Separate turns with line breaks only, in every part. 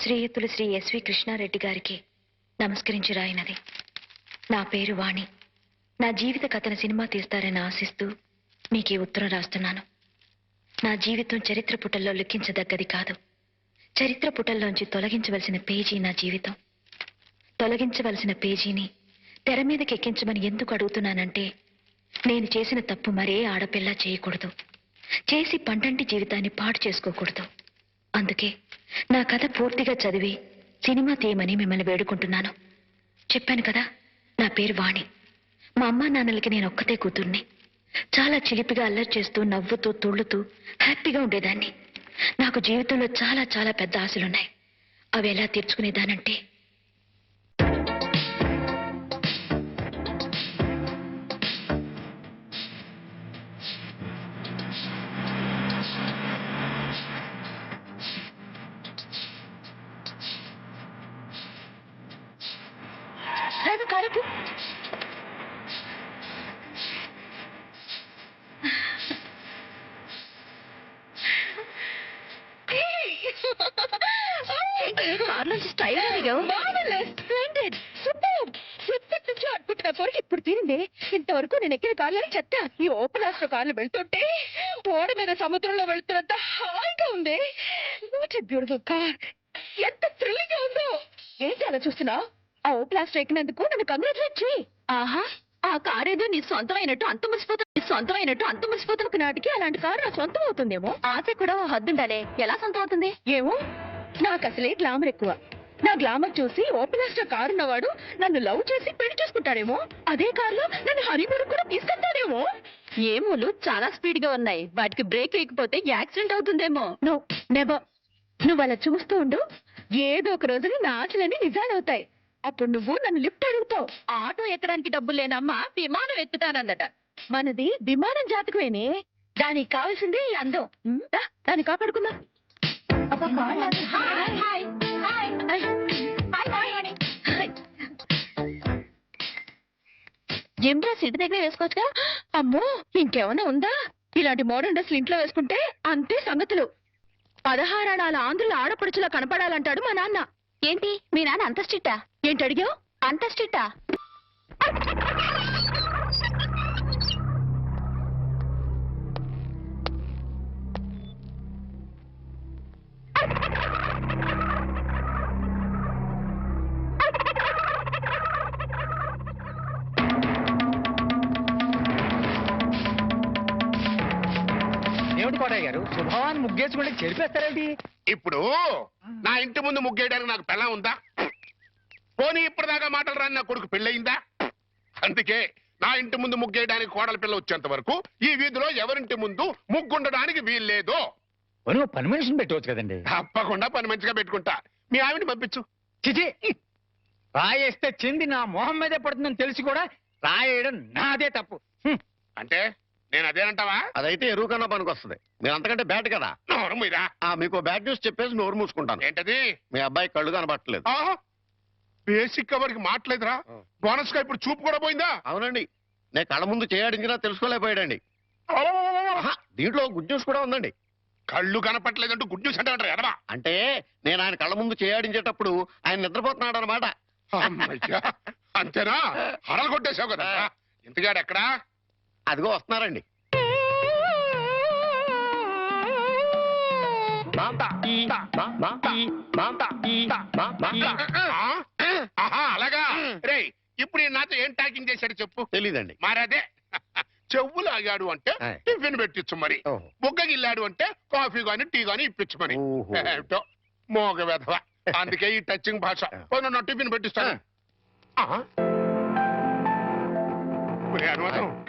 శ్రీయుతులు Shri SV Krishna Reddy గారికి నమస్కరించి రాయినది. నా పేరు వాణి. నా జీవిత కథను సినిమా తీస్తారని ఆశిస్తూ మీకు ఈ ఉత్తరం రాస్తున్నాను. నా జీవితం చరిత్ర పుటల్లో లిఖించదగ్గది కాదు. చరిత్ర పుటల్లోంచి తొలగించవలసిన పేజీ నా జీవితం. తొలగించవలసిన పేజీని తెర మీదకి ఎక్కించమని ఎందుకు అడుగుతున్నానంటే, నేను చేసిన తప్పు మరే ఆడపిల్ల చేయకూడదు. చేసి పండంటి జీవితాన్ని పాడు చేసుకోకూడదు. అందుకే నా కథ పూర్తిగా చదివి సినిమా తీయమని మిమ్మల్ని వేడుకుంటున్నాను. చెప్పాను కదా, నా పేరు వాణి. మా అమ్మా నాన్నలకి నేను ఒక్కతే కూతుర్ని. చాలా చిలిపిగా అల్లరి చేస్తూ నవ్వుతూ తుళ్ళుతూ హ్యాపీగా ఉండేదాన్ని. నాకు జీవితంలో చాలా చాలా పెద్ద ఆశలున్నాయి. అవి ఎలా తీర్చుకునేదానంటే, కారపు కార్లోంచి స్టైల్ ఇప్పుడు తీరింది. ఇంతవరకు నేను ఎక్కిన కార్లని చెత్త. ఈ ఓపెన్ ఆస్ట్రో కార్లు వెళ్తుంటే ఓడ మీద సముద్రంలో వెళ్తున్నంత హాయిగా ఉంది. బ్యూటిఫుల్ కార్, ఎంత థ్రిల్లింగ్ గా ఉందో. ఏంటి అలా చూస్తున్నావు? ఆ ఓపెన్ ఆస్ట్రో ఎక్కినందుకు నన్ను కంగ్రాచులేట్ చేయి. ఆహా, ఆ కార్ ఏదో నీ సొంతమైనట్టు అంత మురిసిపోతున్న నాటికి అలాంటి కారు నా సొంతం అవుతుందేమో. ఆశ కూడా హద్దుండాలే. ఎలా సొంతం అవుతుంది ఏమో. నాకు అసలే గ్లామర్ ఎక్కువ. నా గ్లామర్ చూసి ఓపెన్ ఆస్ట్రో కారు ఉన్నవాడు నన్ను లవ్ చేసి పెళ్లి చేసుకుంటాడేమో. అదే కారులో నన్ను హనీమూన్ కూడా తీసుకెళ్తాడేమో. ఏమోలు చాలా స్పీడ్ గా ఉన్నాయి. వాటికి బ్రేక్ వేయకపోతే యాక్సిడెంట్ అవుతుందేమో. No, never. నువ్వు అలా చూస్తూ ఉండు. ఏదో ఒక రోజున నా ఆశలన్నీ నిజాలవుతాయి. అప్పుడు నువ్వు నన్ను లిఫ్ట్ అడుగుతావు. ఆటో ఎక్కడానికి డబ్బులు లేనమ్మా విమానం ఎక్కుతానందట. మనది విమానం జాతకమేనే. దానికి కావాల్సిందే ఈ అందం. దాన్ని కాపాడుకుందాం. జిమ్ డ్రెస్ ఇంటి దగ్గర వేసుకోవచ్చుగా. అమ్మో, ఇంకేమైనా ఉందా? ఇలాంటి మోడర్న్ డ్రెస్లు ఇంట్లో వేసుకుంటే అంతే సంగతులు. 16 అణాల ఆంధ్రుల ఆడపడుచులా కనపడాలంటాడు మా నాన్న. ఏంటి మీ నాన్న అంత స్ట్రిక్టా? ఏంటి అడిగావు? అంత స్ట్రిక్టా?
ఏమిటి కోటయ్య గారు, శుభవాన్ని ముగ్గేసుకుంటే చెరిపేస్తారేంటి?
ఇప్పుడు నా ఇంటి ముందు ముగ్గేయడానికి నాకు పెళ్ళం ఉందా? పోనీ ఇప్పటిదాకా మాటలు రాని నా కొడుకు పెళ్ళయిందా? అందుకే నా ఇంటి ముందు ముగ్గేయడానికి కోడల పిల్ల వచ్చేంత వరకు ఈ వీధిలో ఎవరింటి ముందు ముగ్గుండడానికి వీల్లేదు.
పని మనిషిని పెట్టవచ్చు కదండి.
తప్పకుండా పని మంచిగా పెట్టుకుంటా. మీ ఆవిడ పంపించు.
చిచి, రాయేస్తే చెంది నా మొహం మీదే పడుతుందని తెలిసి కూడా రాయేయడం నాదే తప్పు.
అంటే నేను అదేనంటావా?
అదైతే ఎరువు కన్నా పనికి వస్తుంది. మీరు అంతకంటే బ్యాట్ కదా.
నోరు మీరా?
మీకు బ్యాడ్ న్యూస్ చెప్పేసి నోరు మూసుకుంటాను.
ఏంటది?
మీ అబ్బాయి కళ్ళు కనబట్టలేదు.
బేసిక్ కవర్కి మాట్లేదురా. బోనస్ గా ఇప్పుడు చూపు కూడా పోయిందా?
అవునండి, నేను కళ్ళ ముందు చేయాడించినా తెలుసుకోలేకపోయాడండి. దీంట్లో గుడ్ న్యూస్ కూడా ఉందండి.
కళ్ళు కనపట్లేదంటూ గుడ్ న్యూస్ అంటే ఎడవా?
అంటే నేను ఆయన కళ్ళ ముందు చేయాడించేటప్పుడు ఆయన నిద్రపోతున్నాడు అనమాట.
అంతేనా? హరలు కొట్టేశావు కదా. ఇంతగాడు ఎక్కడా?
అదిగో వస్తున్నారండి.
అలాగా. రే, ఇప్పుడు నాతో ఏం టాకింగ్ చేశాడు చెప్పు.
తెలీదండి.
మరదే చెవులు ఆగాడు అంటే టిఫిన్ పెట్టించు, మరి బుగ్గగిల్లాడు అంటే కాఫీ గాని టీ గాని ఇప్పించు మరి. ఏమిటో మోగ వెధవ. అందుకే ఈ టచింగ్ భాష. పోయిన టిఫిన్ పెట్టిస్తాను.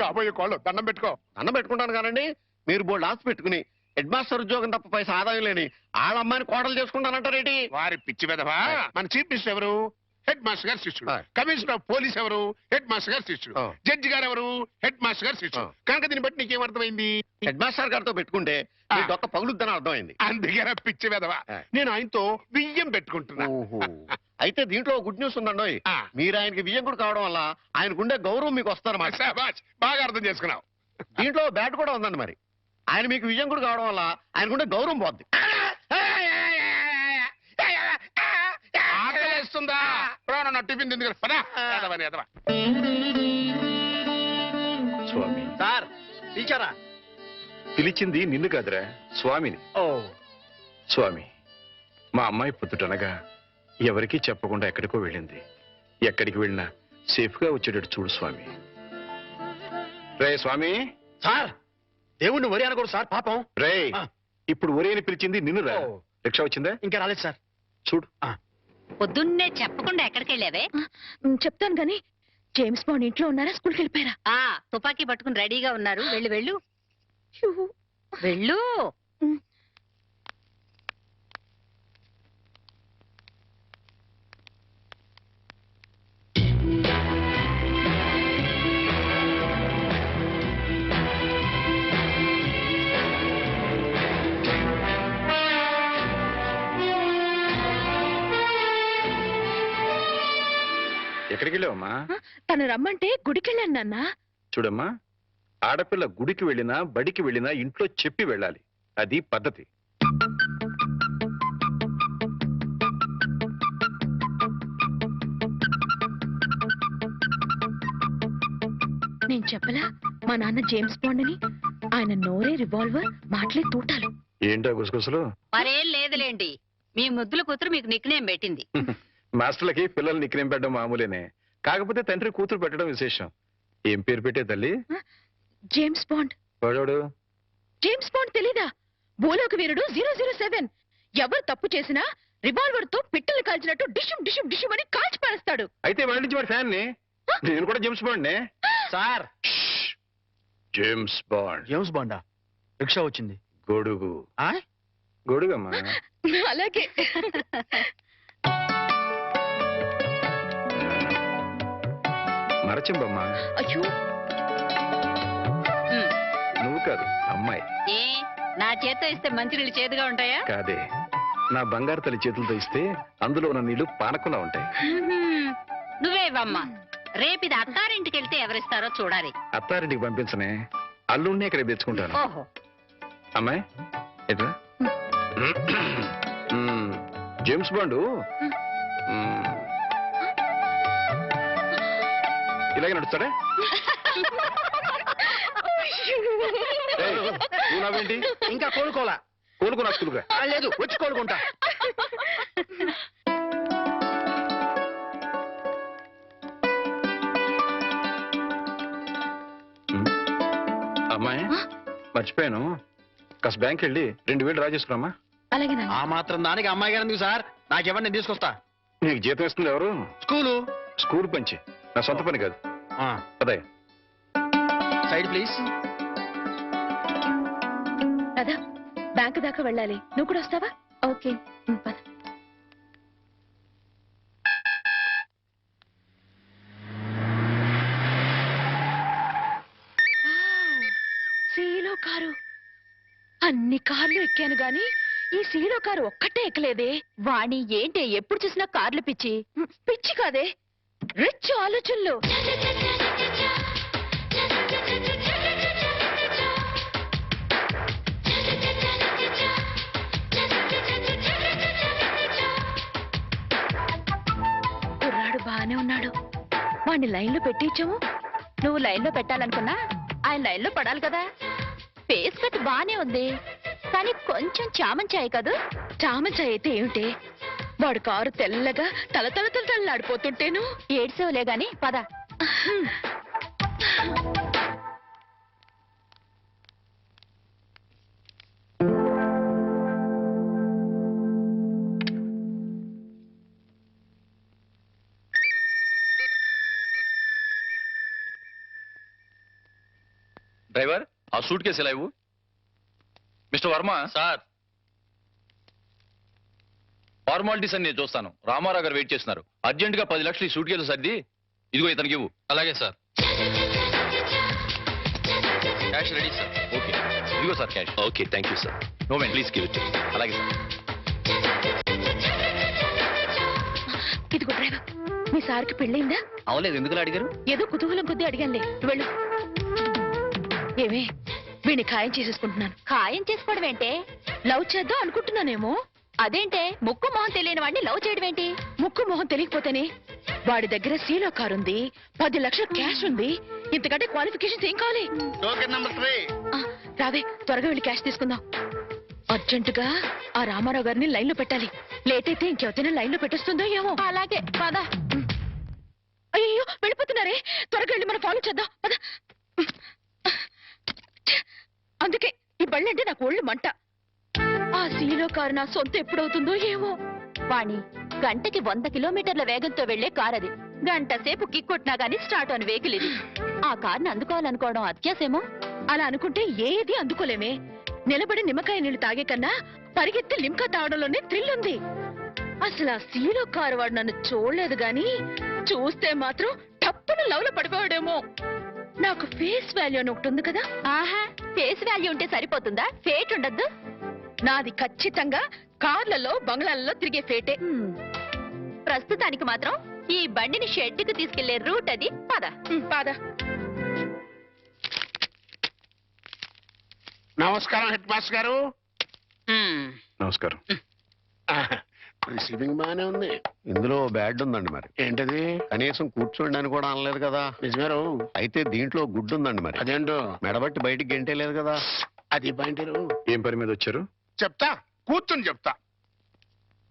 కాబోయే కోళ్ళు దండం పెట్టుకో.
దండం పెట్టుకుంటాను కానండి. మీరు బోల్డ్ ఆస్తి పెట్టుకుని హెడ్ మాస్టర్ ఉద్యోగం తప్ప పైసా ఆదాయం లేని వాళ్ళ అమ్మాయిని కోడలు చేసుకుంటానంటారేంటి?
వారి పిచ్చి వెధవా. మన చీఫ్ మినిస్టర్ ఎవరు? హెడ్ మాస్టర్ గారు శిష్యుడు. కమిషనర్ ఆఫ్ పోలీస్ ఎవరు? హెడ్ మాస్టర్ గారు శిష్యుడు. జడ్జి గారు ఎవరు? హెడ్ మాస్టర్ గారు శిష్యుడు. కనుక దీన్ని బట్టి నీకేమర్థమైంది?
హెడ్ మాస్టర్ గారితో పెట్టుకుంటే ఒక్క పగులుద్దని అర్థమైంది.
అందుకే పిచ్చి వెధవా. నేను ఆయనతో బియ్యం పెట్టుకుంటున్నా.
అయితే దీంట్లో గుడ్ న్యూస్ ఉందండి. మీరు ఆయనకి బియ్యం కూడా కావడం వల్ల ఆయనకుండే గౌరవం మీకు వస్తారన్నమాట.
బాగా అర్థం చేసుకున్నావు.
దీంట్లో బ్యాట్ కూడా ఉందండి. మరి ఆయన మీకు విజయం కూడా కావడం వల్ల ఆయనకుండే గౌరవం పోద్ది.
ఉందా నా టిఫిన్ తింది కదా పదా ఎదవని ఎదవ
స్వామి
సార్ పిలిచారా?
పిలిచింది నిన్ను కాదురా స్వామిని.
ఓ
స్వామి మా అమ్మాయి పొద్దుటనగా ఎవరికీ చెప్పకుండా ఎక్కడికో వెళ్ళింది. ఎక్కడికి వెళ్ళినా సేఫ్ గా వచ్చేటట్టు చూడు స్వామి. రే స్వామి.
సార్ దేవుణ్ణి వరి అనకూడదు సార్, పాపం.
రే
ఆ.
ఇప్పుడు ఒరే అని పిలిచింది నిన్ను రా.
ఓ.
రిక్షా వచ్చిందా?
ఇంకా రాలేదు సార్.
చూడు.
పొద్దున్నే చెప్పకుండా ఎక్కడికి వెళ్ళావే?
చెప్తాను గాని జేమ్స్ బాండ్ ఇంట్లో ఉన్నారా, స్కూల్కి వెళ్ళిపోయారా?
తుపాకీ పట్టుకుని రెడీగా ఉన్నారు. వెళ్ళు వెళ్ళు వెళ్ళు.
ఎక్కడికి వెళ్ళావమ్మా?
తను రమ్మంటే గుడికెళ్ళాను నాన్న.
చూడమ్మా, ఆడపిల్ల గుడికి వెళ్ళినా బడికి వెళ్ళినా ఇంట్లో చెప్పి వెళ్ళాలి. అది పద్ధతి.
నేను చెప్పలా మా నాన్న జేమ్స్ బాండ్ అని? ఆయన నోరే రివాల్వర్, మాటలే తూటాలు.
ఏంటో గుసగుసలు?
మరేం లేదులేండి, మీ ముద్దుల కూతురు మీకు నిక్నేం పెట్టింది.
మాస్టర్లకి పిల్లలు నిక్నేం పెట్టడం మామూలేనే. కాకపోతే తండ్రి కూతురు పెట్టడం విశేషం. ఏం పేరు పెట్టే తల్లి?
James Bond.
వాడోడు
జేమ్స్ బాండ్ తెలీదా? భూలోక వీరుడు 007. ఎవరు తప్పు చేసినా రివాల్వర్ తో పిట్టలు కాల్చినట్టు డిషుం డిషుం డిషుం అని కాల్చి పారేస్తాడు.
అయితే వాడి నుంచి వాడి ఫ్యాన్ ని. నేను కూడా జేమ్స్ బాండ్ నే.
Sir
James Bond.
జేమ్స్ బాండా? రిక్షా వచ్చింది.
గొడుగు.
ఆ?
గొడుగమ్మా.
అలాగే.
మరచింబమ్మా.
అయ్యో,
నువ్వు కాదు అమ్మాయి.
ఏ నా చేత్తో ఇస్తే మంచినీళ్ళు చేదుగా ఉంటాయా?
కాదే, నా బంగారు తల్లి చేతులతో ఇస్తే అందులో ఉన్న నీళ్లు పానకుండా ఉంటాయి.
నువ్వే ఇవ్వమ్మా. రేపిది అత్తారింటికి వెళ్తే ఎవరిస్తారో చూడాలి.
అత్తారింటికి పంపించనే, అల్లుడిని ఇక్కడ తెచ్చుకుంటాను.
ఓహో,
అమ్మాయి ఎట్లా? జేమ్స్ బాండు ఇలాగే నడుస్తాడా? ఏయ్, నువ్వు నవ్వేంటి?
ఇంకా కోలుకోలా.
కోలుకున్నా స్కూల్గా.
లేదు, వచ్చి కోలుకుంటా.
అమ్మాయి మర్చిపోయాను, కాస్త బ్యాంక్ వెళ్ళి 2000 డ్రా చేసుకురామా.
అలాగే నాన్న.
ఆ మాత్రం దానికి అమ్మాయి గారు ఎందుకు సార్? నాకెవరిని నేను తీసుకొస్తా.
నీకు జీతం ఇస్తుంది ఎవరు?
స్కూలు.
స్కూల్ పంచి, నా సొంత పని కాదు. అదే
సైడ్ ప్లీజ్.
రాధా, బ్యాంకు దాకా వెళ్ళాలి, నువ్వు కూడా వస్తావా? ఓకే పద. సీలో కారు. అన్ని కార్లు ఎక్కాను గాని ఈ సీలో కారు ఒక్కటే ఎక్కలేదే. వాణి ఏంటి ఎప్పుడు చూసినా కార్లు పిచ్చి? పిచ్చి కాదే, రిచ్ ఆలోచనలు. కుర్రాడు బానే ఉన్నాడు, వాణ్ణి లైన్లో పెట్టించాము. నువ్వు లైన్లో పెట్టాలనుకున్నా ఆయన లైన్లో పడాలి కదా. ఫేస్ కట్ బానే ఉంది, కానీ కొంచెం చామంచాయి కాదు. చామంచాయి అయితే ఏమిటి? వాడు కారు తెల్లగా తల తల తల తల్లాడిపోతుంటేను. ఏడ్సేవలే గాని పద.
డ్రైవర్, ఆ సూట్ కేసు ఎలా ఇవ్వు. మిస్టర్ వర్మ. సార్, ఫార్మాలిటీస్ అని నేను చూస్తాను. రామారావు గారు వెయిట్ చేస్తున్నారు. అర్జెంట్ గా 10 లక్షలు ఈ సూట్ కేసు సర్ది ఇదిగో ఇతనికి ఇవ్వు. అలాగే sir. Cash ready sir. Okay, ఇదిగో sir cash. Okay, thank you sir. No man, please give it. అలాగే సార్.
ఇదిగో డ్రైవర్, మీ సార్కి పెళ్ళైందా?
అవలేదు, ఎందుకు అడిగారు?
ఏదో కుతూహలం కొద్దీ అడిగానులే, నువ్వు వెళ్ళు. ఏమే, వీడిని ఖాయం చేసేసుకుంటున్నాను. ఖాయం చేసుకోవడం ఏంటే? లవ్ చేద్దాం అనుకుంటున్నానేమో.
అదేంటే ముక్కు మొహం తెలియని వాడిని లవ్ చేయడం ఏంటి?
ముక్కు మొహం తెలియకపోతేనే వాడి దగ్గర సీలో కార్ ఉంది, 10 లక్షల క్యాష్ ఉంది. ఇంతకంటే క్వాలిఫికేషన్స్ ఏం కావాలి?
Token number 3.
ఆ, రావే త్వరగా వెళ్ళి క్యాష్ తీసుకుందాం. అర్జెంటుగా ఆ రామారావు గారిని లైన్ లో పెట్టాలి. లేట్ అయితే ఇంకెవరైనా లైన్ లో పెట్టేస్తుందో ఏమో.
అలాగే పద.
అయ్యో వెళ్ళిపోతున్నారే, త్వరగా వెళ్ళి మనం ఫాలో చేద్దాం పద. అందుకే ఈ బళ్ళంటే నాకు ఒళ్ళు మంట. ఆ సీలో కారు నా సొంత ఎప్పుడవుతుందో ఏమో.
వాణి, గంటకి 100 కిలోమీటర్ల వేగంతో వెళ్లే కార్ అది. గంట సేపు కిక్కొట్టినా గానీ స్టార్ట్ అని వెహికల్ ఇది. ఆ కార్ని అందుకోవాలనుకోవడం అత్యాసేమో.
అలా అనుకుంటే ఏది అందుకోలేమే. నిలబడి నిమ్మకాయ నీళ్లు తాగే కన్నా పరిగెత్తి లిమ్కా తాగడంలోనే థ్రిల్ ఉంది. అసలు ఆ సీలో కారు వాడు నన్ను చూడలేదు గాని చూస్తే మాత్రం టప్పున లవ్ లో పడిపోయాడేమో. నాకు ఫేస్ వాల్యూ అని ఒకటి ఉంది కదా.
ఆహా, ఫేస్ వాల్యూ ఉంటే సరిపోతుందా? ఫేట్ ఉండద్దు?
నాది ఖచ్చితంగా కార్లలో బంగ్లాలలో తిరిగే ఫేటే.
ప్రస్తుతానికి మాత్రం ఈ బండిని షెడ్డుకు తీసుకెళ్లే రూట్ అది. పద.
పాద.
నమస్కారం హెడ్ మాస్టర్ గారు.
నమస్కారం.
రిసీవింగ్ బానే ఉంది.
ఇందులో బ్యాడ్ ఉందండి మరి.
ఏంటది?
కనీసం కూర్చోండి అని కూడా అనలేదు కదా.
నిజమేరు.
అయితే దీంట్లో గుడ్డు ఉందండి మరి.
అదేంటో
మెడబట్టి బయటికి గెంటే లేదు కదా.
అది పాయింటరు.
ఏం పని మీద వచ్చారు?
చెప్తా, కూర్చొని చెప్తా.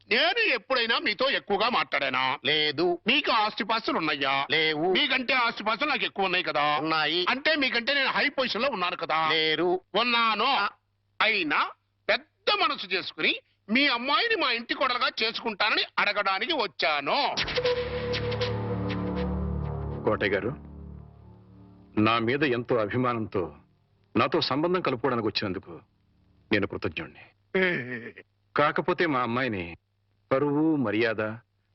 నేను ఎప్పుడైనా మీతో ఎక్కువగా మాట్లాడానా?
లేదు.
మీకు ఆస్తిపాస్తులు ఉన్నాయా?
లేవు.
మీకంటే ఆస్తిపాస్తులు నాకు ఎక్కువ ఉన్నాయి కదా.
ఉన్నాయి.
అంటే మీకంటే నేను హై పొజిషన్ లో ఉన్నాను కదా.
లేరు.
ఉన్నాను. అయినా పెద్ద మనసు చేసుకుని మీ అమ్మాయిని మా ఇంటి కొడలుగా చేసుకుంటానని అడగడానికి వచ్చాను.
కోటయ్య గారు, నా మీద ఎంతో అభిమానంతో నాతో సంబంధం కలుపుకోవడానికి వచ్చినందుకు నేను కృతజ్ఞుణ్ణి. కాకపోతే మా అమ్మాయిని పరువు, మర్యాద,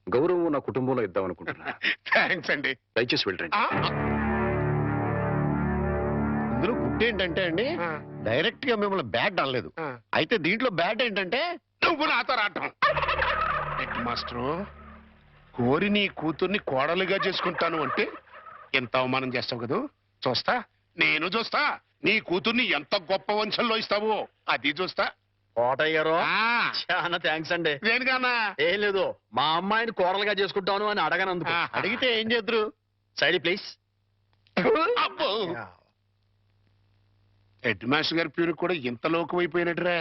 గౌరవం నా కుటుంబంలో ఇద్దామనుకుంటున్నా.
థ్యాంక్స్ అండి.
దయచేసి వెళ్ళండి.
ఇందులో గుడ్డు ఏంటంటే అండి, డైరెక్ట్ గా మిమ్మల్ని బ్యాడ్ అనలేదు. అయితే దీంట్లో బ్యాడ్ ఏంటంటే
నువ్వు నాతో రావటం. హెడ్ మాస్టరు, కోరి నీ కూతుర్ని కోడలుగా చేసుకుంటాను అంటే ఎంత అవమానం చేస్తావు కదా. చూస్తా, నేను చూస్తా. నీ కూతుర్ని ఎంత గొప్ప వంశంలో ఇస్తావో అది చూస్తా.
కోటయ్య గారు
ఆ,
చాలా థ్యాంక్స్ అండి.
దేనికన్నా?
ఏం లేదు, మా అమ్మాయిని కోడలుగా చేసుకుంటాను అని అడగనందుకు. అడిగితే ఏం చేద్దరు? Side please.
అబ్బో, హెడ్ మాస్టర్ గారి పేరు కూడా ఇంత లోకమైపోయినట్టురా.